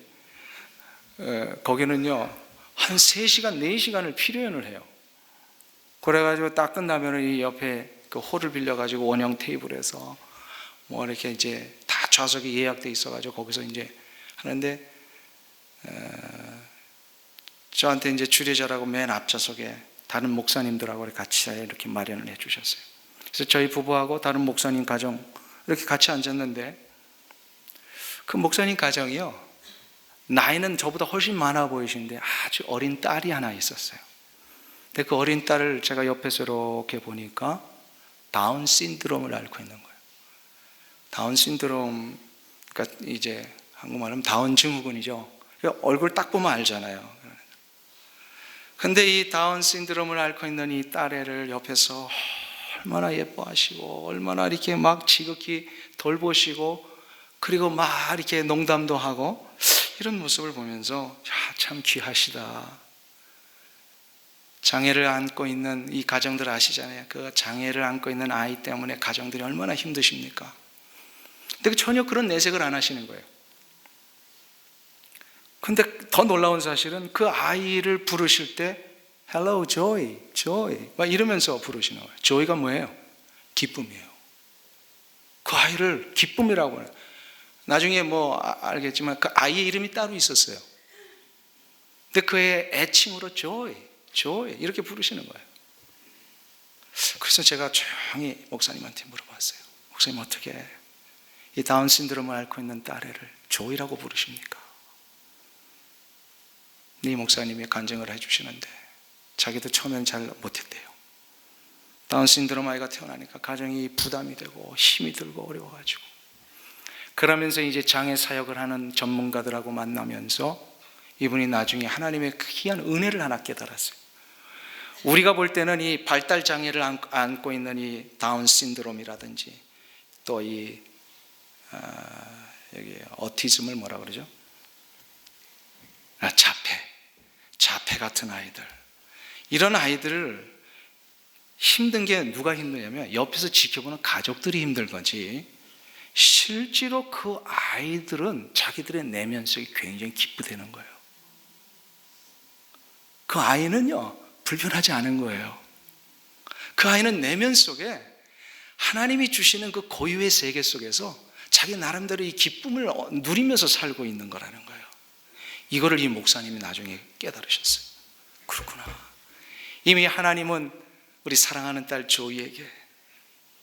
거기는요 한 3시간 4시간을 피로연을 해요. 그래가지고 딱 끝나면은 이 옆에 그 홀을 빌려가지고 원형 테이블에서 뭐 이렇게 이제 다 좌석이 예약돼 있어가지고 거기서 이제 하는데 저한테 이제 주례자라고 맨 앞좌석에 다른 목사님들하고 같이 이렇게 마련을 해 주셨어요. 그래서 저희 부부하고 다른 목사님 가정 이렇게 같이 앉았는데 그 목사님 가정이요, 나이는 저보다 훨씬 많아 보이시는데 아주 어린 딸이 하나 있었어요. 근데 그 어린 딸을 제가 옆에서 이렇게 보니까 다운 신드롬을 앓고 있는 거예요. 다운 신드롬, 그러니까 이제 한국말로 다운 증후군이죠. 얼굴 딱 보면 알잖아요. 근데 이 다운 신드롬을 앓고 있는 이 딸애를 옆에서 얼마나 예뻐하시고 얼마나 이렇게 막 지극히 돌보시고 그리고 막 이렇게 농담도 하고 이런 모습을 보면서 참 귀하시다. 장애를 안고 있는 이 가정들 아시잖아요. 그 장애를 안고 있는 아이 때문에 가정들이 얼마나 힘드십니까? 근데 전혀 그런 내색을 안 하시는 거예요. 근데 더 놀라운 사실은 그 아이를 부르실 때 Hello Joy, Joy 막 이러면서 부르시는 거예요. Joy가 뭐예요? 기쁨이에요. 그 아이를 기쁨이라고 해요. 나중에 뭐 알겠지만 그 아이의 이름이 따로 있었어요. 근데 그의 애칭으로 Joy, Joy 이렇게 부르시는 거예요. 그래서 제가 조용히 목사님한테 물어봤어요. 목사님 어떻게 이 다운 신드롬을 앓고 있는 딸애를 Joy라고 부르십니까? 네 목사님이 간증을 해주시는데 자기도 처음엔 잘 못했대요. 다운 신드롬 아이가 태어나니까 가정이 부담이 되고 힘이 들고 어려워가지고 그러면서 이제 장애 사역을 하는 전문가들하고 만나면서 이분이 나중에 하나님의 희한 은혜를 하나 깨달았어요. 우리가 볼 때는 이 발달 장애를 안고 있는 이 다운 신드롬이라든지 또 이 여기 어티즘을 뭐라 그러죠? 자폐 같은 아이들, 이런 아이들을 힘든 게 누가 힘드냐면 옆에서 지켜보는 가족들이 힘든 거지 실제로 그 아이들은 자기들의 내면 속이 굉장히 기쁘다는 거예요. 그 아이는요 불편하지 않은 거예요. 그 아이는 내면 속에 하나님이 주시는 그 고유의 세계 속에서 자기 나름대로 이 기쁨을 누리면서 살고 있는 거라는 거예요. 이거를 이 목사님이 나중에 깨달으셨어요. 그렇구나. 이미 하나님은 우리 사랑하는 딸 조이에게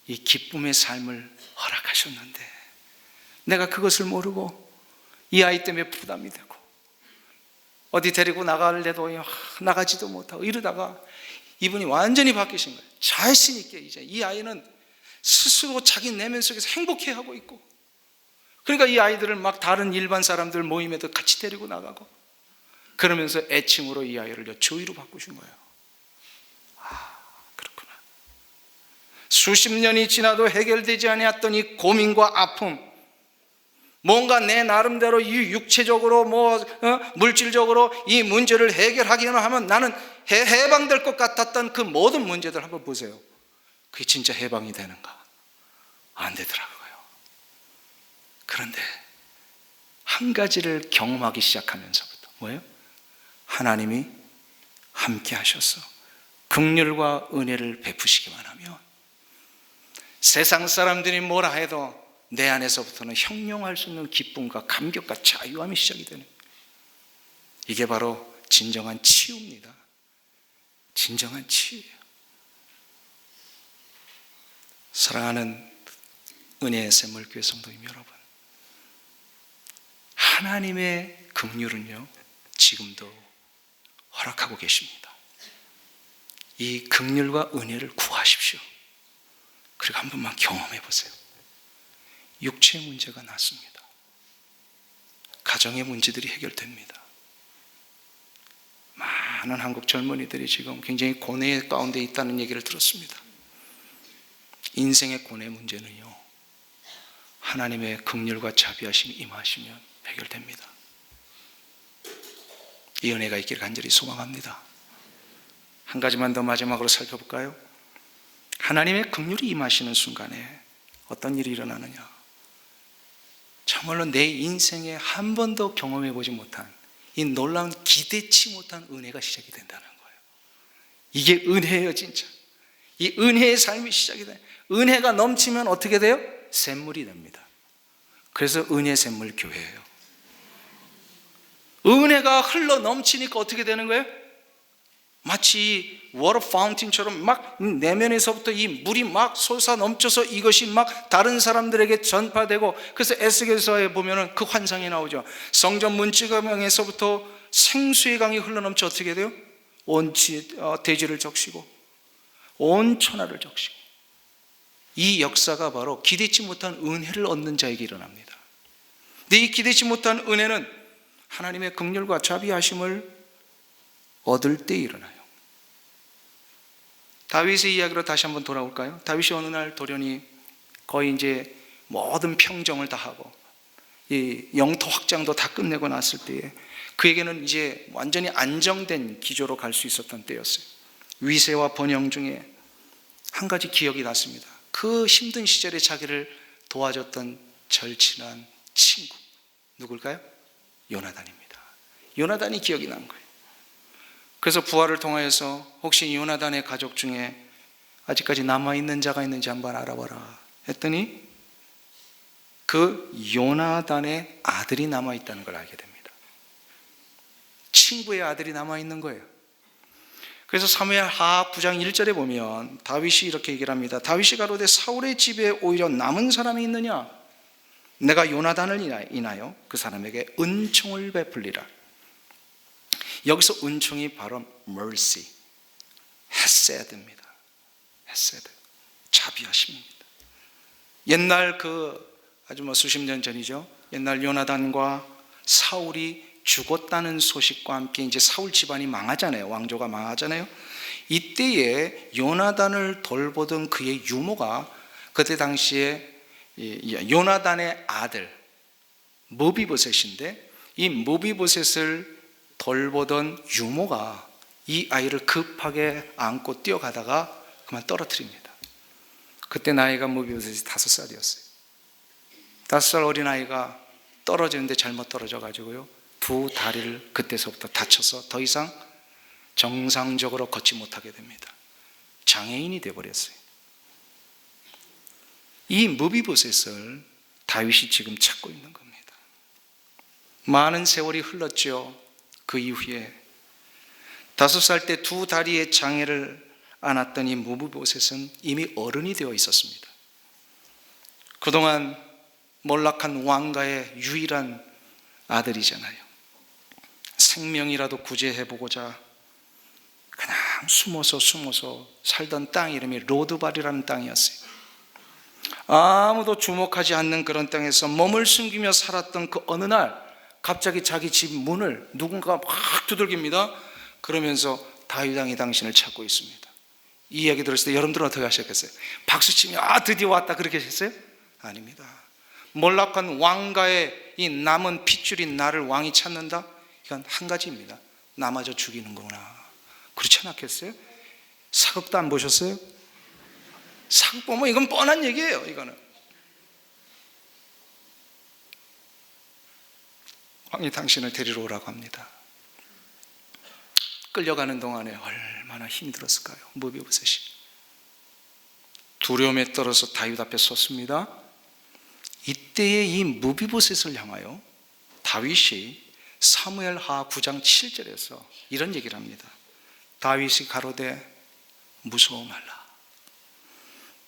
이 기쁨의 삶을 허락하셨는데 내가 그것을 모르고 이 아이 때문에 부담이 되고 어디 데리고 나가려도 나가지도 못하고 이러다가 이분이 완전히 바뀌신 거예요. 자신 있게 이제 이 아이는 스스로 자기 내면 속에서 행복해하고 있고, 그러니까 이 아이들을 막 다른 일반 사람들 모임에도 같이 데리고 나가고 그러면서 애칭으로 이 아이를 조이로 바꾸신 거예요. 그렇구나. 수십 년이 지나도 해결되지 않았던 이 고민과 아픔, 뭔가 내 나름대로 이 육체적으로 물질적으로 이 문제를 해결하기는 하면 나는 해방될 것 같았던 그 모든 문제들 한번 보세요. 그게 진짜 해방이 되는가? 안 되더라고요. 그런데 한 가지를 경험하기 시작하면서부터 뭐예요? 하나님이 함께 하셔서 긍휼과 은혜를 베푸시기만 하면 세상 사람들이 뭐라 해도 내 안에서부터는 형용할 수 없는 기쁨과 감격과 자유함이 시작이 되는 거예요. 이게 바로 진정한 치유입니다. 진정한 치유예요. 사랑하는 은혜의 샘물교회 성도님 여러분, 하나님의 긍휼은요 지금도 허락하고 계십니다. 이 긍휼과 은혜를 구하십시오. 그리고 한 번만 경험해 보세요. 육체의 문제가 낫습니다. 가정의 문제들이 해결됩니다. 많은 한국 젊은이들이 지금 굉장히 고뇌 가운데 있다는 얘기를 들었습니다. 인생의 고뇌 문제는요 하나님의 긍휼과 자비하심이 임하시면 해결됩니다. 이 은혜가 있기를 간절히 소망합니다. 한 가지만 더 마지막으로 살펴볼까요? 하나님의 긍휼이 임하시는 순간에 어떤 일이 일어나느냐? 정말로 내 인생에 한 번도 경험해 보지 못한 이 놀라운 기대치 못한 은혜가 시작이 된다는 거예요. 이게 은혜예요, 진짜. 이 은혜의 삶이 시작이 돼요. 은혜가 넘치면 어떻게 돼요? 샘물이 됩니다. 그래서 은혜 샘물 교회예요. 은혜가 흘러 넘치니까 어떻게 되는 거예요? 마치 워터 파운틴처럼 막 내면에서부터 이 물이 막 솟아 넘쳐서 이것이 막 다른 사람들에게 전파되고, 그래서 에스겔서에 보면은 그 환상이 나오죠. 성전 문지가명에서부터 생수의 강이 흘러넘쳐 어떻게 돼요? 온 대지를 적시고 온 천하를 적시고. 이 역사가 바로 기대치 못한 은혜를 얻는 자에게 일어납니다. 근데 이 기대치 못한 은혜는 하나님의 긍휼과 자비하심을 얻을 때 일어나요. 다윗의 이야기로 다시 한번 돌아올까요? 다윗이 어느 날 돌연히 거의 이제 모든 평정을 다 하고 이 영토 확장도 다 끝내고 났을 때에 그에게는 이제 완전히 안정된 기조로 갈 수 있었던 때였어요. 위세와 번영 중에 한 가지 기억이 났습니다. 그 힘든 시절에 자기를 도와줬던 절친한 친구, 누굴까요? 요나단입니다. 요나단이 기억이 난 거예요. 그래서 부하를 통하여서 혹시 요나단의 가족 중에 아직까지 남아있는 자가 있는지 한번 알아봐라 했더니 그 요나단의 아들이 남아있다는 걸 알게 됩니다. 친구의 아들이 남아있는 거예요. 그래서 사무엘하 9장 1절에 보면 다윗이 이렇게 얘기를 합니다. 다윗이 가로되 사울의 집에 오히려 남은 사람이 있느냐? 내가 요나단을 인하여 그 사람에게 은총을 베풀리라. 여기서 은총이 바로 mercy, 헤세드입니다. 헤세드, 자비하심입니다. 옛날 아주 수십 년 전이죠. 옛날 요나단과 사울이 죽었다는 소식과 함께 이제 사울 집안이 망하잖아요. 왕조가 망하잖아요. 이때에 요나단을 돌보던 그의 유모가 그때 당시에 요나단의 아들 무비보셋인데, 이 무비보셋을 돌보던 유모가 이 아이를 급하게 안고 뛰어가다가 그만 떨어뜨립니다. 그때 나이가 무비보셋이 5살이었어요. 5살 어린 아이가 떨어지는데 잘못 떨어져 가지고요, 두 다리를 그때서부터 다쳐서 더 이상 정상적으로 걷지 못하게 됩니다. 장애인이 되어버렸어요. 이 무비보셋을 다윗이 지금 찾고 있는 겁니다. 많은 세월이 흘렀죠. 그 이후에 5살 때 두 다리에 장애를 안았던 이 무비보셋은 이미 어른이 되어 있었습니다. 그동안 몰락한 왕가의 유일한 아들이잖아요. 생명이라도 구제해보고자 그냥 숨어서 살던 땅 이름이 로드발이라는 땅이었어요. 아무도 주목하지 않는 그런 땅에서 몸을 숨기며 살았던 그 어느 날 갑자기 자기 집 문을 누군가 막 두들깁니다. 그러면서 다윗 왕이 당신을 찾고 있습니다. 이 이야기 들었을 때 여러분들은 어떻게 하셨겠어요? 박수치며 드디어 왔다 그렇게 하셨어요? 아닙니다. 몰락한 왕가의 이 남은 핏줄인 나를 왕이 찾는다? 이건 한 가지입니다. 나마저 죽이는구나. 그렇지 않았겠어요? 사극도 안 보셨어요? 사극 보면 이건 뻔한 얘기예요. 이거는 왕이 당신을 데리러 오라고 합니다. 끌려가는 동안에 얼마나 힘들었을까요? 무비보셋이 두려움에 떨어서 다윗 앞에 섰습니다. 이때에 이 무비보셋을 향하여 다윗이 사무엘하 9장 7절에서 이런 얘기를 합니다. 다윗이 가로되 무서워 말라.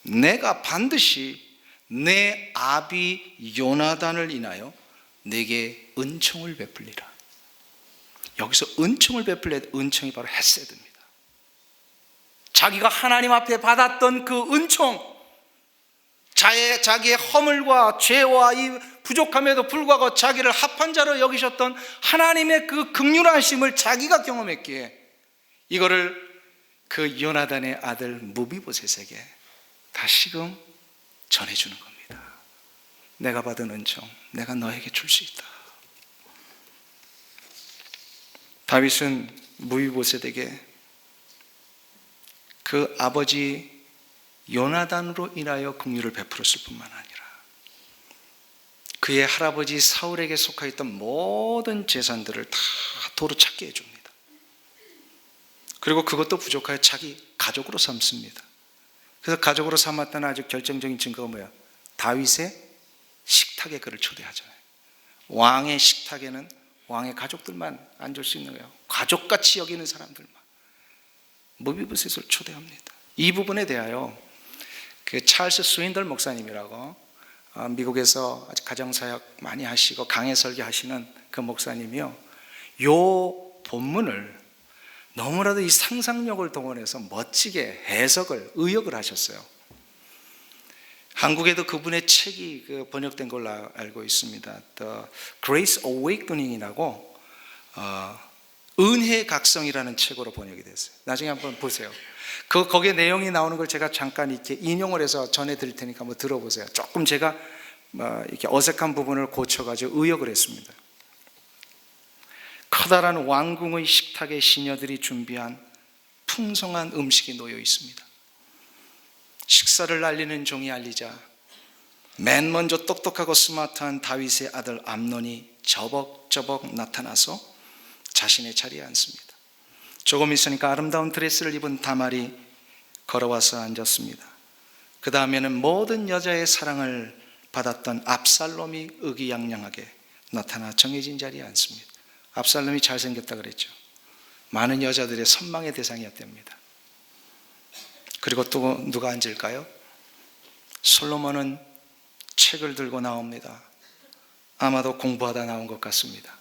내가 반드시 내 아비 요나단을 인하여 내게 은총을 베풀리라. 여기서 은총을 베풀려, 은총이 바로 헤세드입니다. 자기가 하나님 앞에 받았던 그 은총, 자기의 허물과 죄와 이 부족함에도 불구하고 자기를 합한 자로 여기셨던 하나님의 그 긍휼하심을 자기가 경험했기에 이거를 그 요나단의 아들 무비보셋에게 다시금 전해주는 겁니다. 내가 받은 은총, 내가 너에게 줄 수 있다. 다윗은 무비보셋에게 그 아버지 요나단으로 인하여 긍휼을 베풀었을 뿐만 아니라 그의 할아버지 사울에게 속하였던 모든 재산들을 다 도로 찾게 해줍니다. 그리고 그것도 부족하여 자기 가족으로 삼습니다. 그래서 가족으로 삼았다는 아주 결정적인 증거가 뭐야? 다윗의 식탁에 그를 초대하잖아요. 왕의 식탁에는 왕의 가족들만 앉을 수 있는 거예요. 가족같이 여기는 사람들만. 무비보셋을 초대합니다. 이 부분에 대하여 그 찰스 스윈덜 목사님이라고 미국에서 아주 가정사역 많이 하시고 강해 설교하시는 그 목사님이요, 요 본문을 너무나도 이 상상력을 동원해서 멋지게 해석을, 의역을 하셨어요. 한국에도 그분의 책이 번역된 걸로 알고 있습니다. The Grace Awakening이라고 은혜의 각성이라는 책으로 번역이 됐어요. 나중에 한번 보세요. 거기에 내용이 나오는 걸 제가 잠깐 이렇게 인용을 해서 전해드릴 테니까 한번 들어보세요. 조금 제가 이렇게 어색한 부분을 고쳐가지고 의역을 했습니다. 커다란 왕궁의 식탁에 시녀들이 준비한 풍성한 음식이 놓여 있습니다. 식사를 알리는 종이 알리자 맨 먼저 똑똑하고 스마트한 다윗의 아들 암논이 저벅저벅 나타나서 자신의 자리에 앉습니다. 조금 있으니까 아름다운 드레스를 입은 다말이 걸어와서 앉았습니다. 그 다음에는 모든 여자의 사랑을 받았던 압살롬이 의기양양하게 나타나 정해진 자리에 앉습니다. 압살롬이 잘생겼다 그랬죠. 많은 여자들의 선망의 대상이었답니다. 그리고 또 누가 앉을까요? 솔로몬은 책을 들고 나옵니다. 아마도 공부하다 나온 것 같습니다.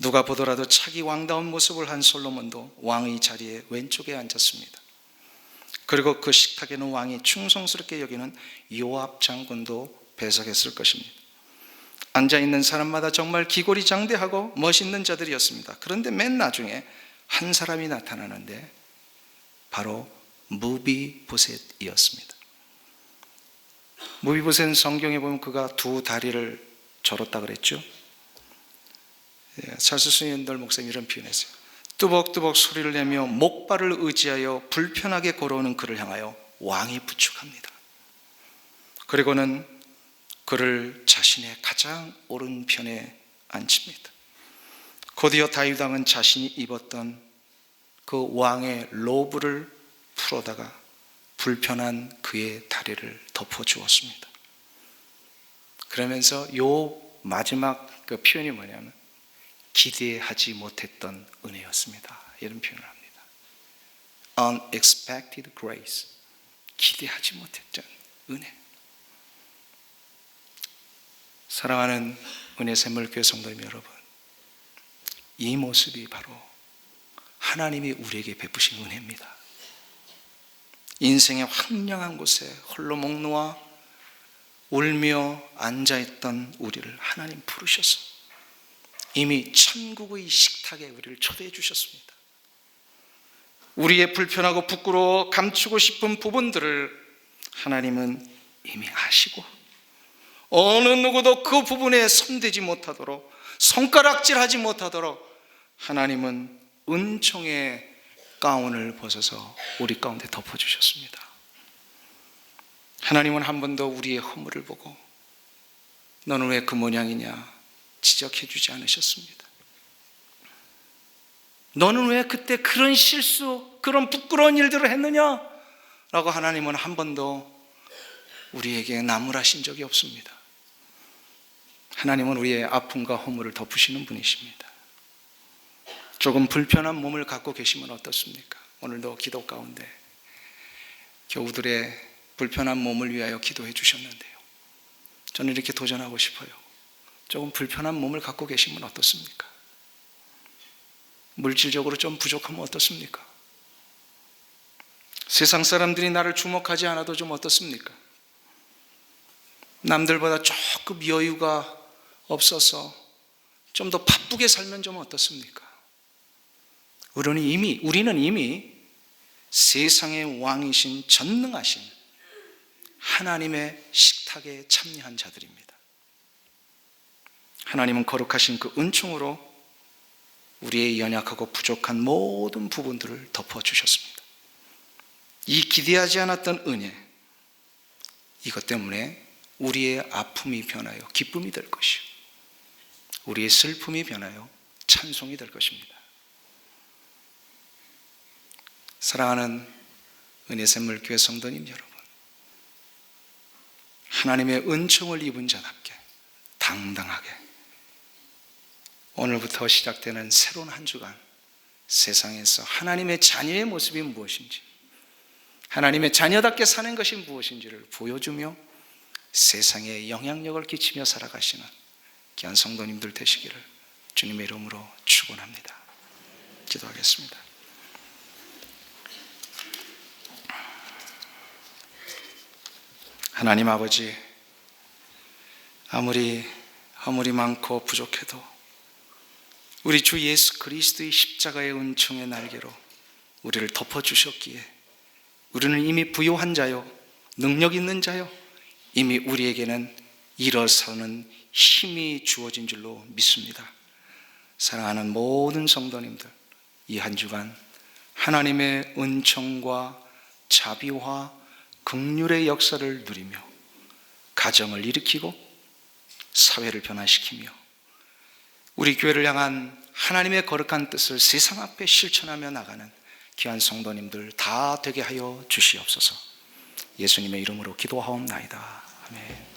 누가 보더라도 차기 왕다운 모습을 한 솔로몬도 왕의 자리에 왼쪽에 앉았습니다. 그리고 그 식탁에는 왕이 충성스럽게 여기는 요압 장군도 배석했을 것입니다. 앉아있는 사람마다 정말 기골이 장대하고 멋있는 자들이었습니다. 그런데 맨 나중에 한 사람이 나타나는데 바로 무비보셋이었습니다. 무비보셋은 성경에 보면 그가 두 다리를 절었다 그랬죠. 찰스 스윈덜 목사님이 이런 표현했어요. 뚜벅뚜벅 소리를 내며 목발을 의지하여 불편하게 걸어오는 그를 향하여 왕이 부축합니다. 그리고는 그를 자신의 가장 오른편에 앉힙니다. 곧이어 다윗 왕은 자신이 입었던 그 왕의 로브를 풀어다가 불편한 그의 다리를 덮어주었습니다. 그러면서 요 마지막 그 표현이 뭐냐면 기대하지 못했던 은혜였습니다. 이런 표현을 합니다. Unexpected grace. 기대하지 못했던 은혜. 사랑하는 은혜샘물교회 성도님 여러분, 이 모습이 바로 하나님이 우리에게 베푸신 은혜입니다. 인생의 황량한 곳에 홀로 목 놓아 울며 앉아있던 우리를 하나님 부르셔서 이미 천국의 식탁에 우리를 초대해 주셨습니다. 우리의 불편하고 부끄러워 감추고 싶은 부분들을 하나님은 이미 아시고 어느 누구도 그 부분에 손대지 못하도록, 손가락질하지 못하도록 하나님은 은총의 가운을 벗어서 우리 가운데 덮어주셨습니다. 하나님은 한 번도 우리의 허물을 보고 너는 왜 그 모양이냐 지적해 주지 않으셨습니다. 너는 왜 그때 그런 실수, 그런 부끄러운 일들을 했느냐 라고 하나님은 한 번도 우리에게 나무라신 적이 없습니다. 하나님은 우리의 아픔과 허물을 덮으시는 분이십니다. 조금 불편한 몸을 갖고 계시면 어떻습니까? 오늘도 기도 가운데 교우들의 불편한 몸을 위하여 기도해 주셨는데요, 저는 이렇게 도전하고 싶어요. 조금 불편한 몸을 갖고 계시면 어떻습니까? 물질적으로 좀 부족하면 어떻습니까? 세상 사람들이 나를 주목하지 않아도 좀 어떻습니까? 남들보다 조금 여유가 없어서 좀 더 바쁘게 살면 좀 어떻습니까? 우리는 이미 세상의 왕이신 전능하신 하나님의 식탁에 참여한 자들입니다. 하나님은 거룩하신 그 은총으로 우리의 연약하고 부족한 모든 부분들을 덮어주셨습니다. 이 기대하지 않았던 은혜, 이것 때문에 우리의 아픔이 변하여 기쁨이 될 것이요, 우리의 슬픔이 변하여 찬송이 될 것입니다. 사랑하는 은혜샘물교회 성도님 여러분, 하나님의 은총을 입은 자답게 당당하게 오늘부터 시작되는 새로운 한 주간 세상에서 하나님의 자녀의 모습이 무엇인지, 하나님의 자녀답게 사는 것이 무엇인지를 보여주며 세상에 영향력을 끼치며 살아가시는 귀한 성도님들 되시기를 주님의 이름으로 축원합니다. 기도하겠습니다. 하나님 아버지, 아무리 허물이 많고 부족해도 우리 주 예수 그리스도의 십자가의 은총의 날개로 우리를 덮어주셨기에 우리는 이미 부요한 자요, 능력 있는 자요, 이미 우리에게는 일어서는 힘이 주어진 줄로 믿습니다. 사랑하는 모든 성도님들, 이 한 주간 하나님의 은총과 자비와 긍휼의 역사를 누리며 가정을 일으키고 사회를 변화시키며 우리 교회를 향한 하나님의 거룩한 뜻을 세상 앞에 실천하며 나가는 귀한 성도님들 다 되게 하여 주시옵소서. 예수님의 이름으로 기도하옵나이다. 아멘.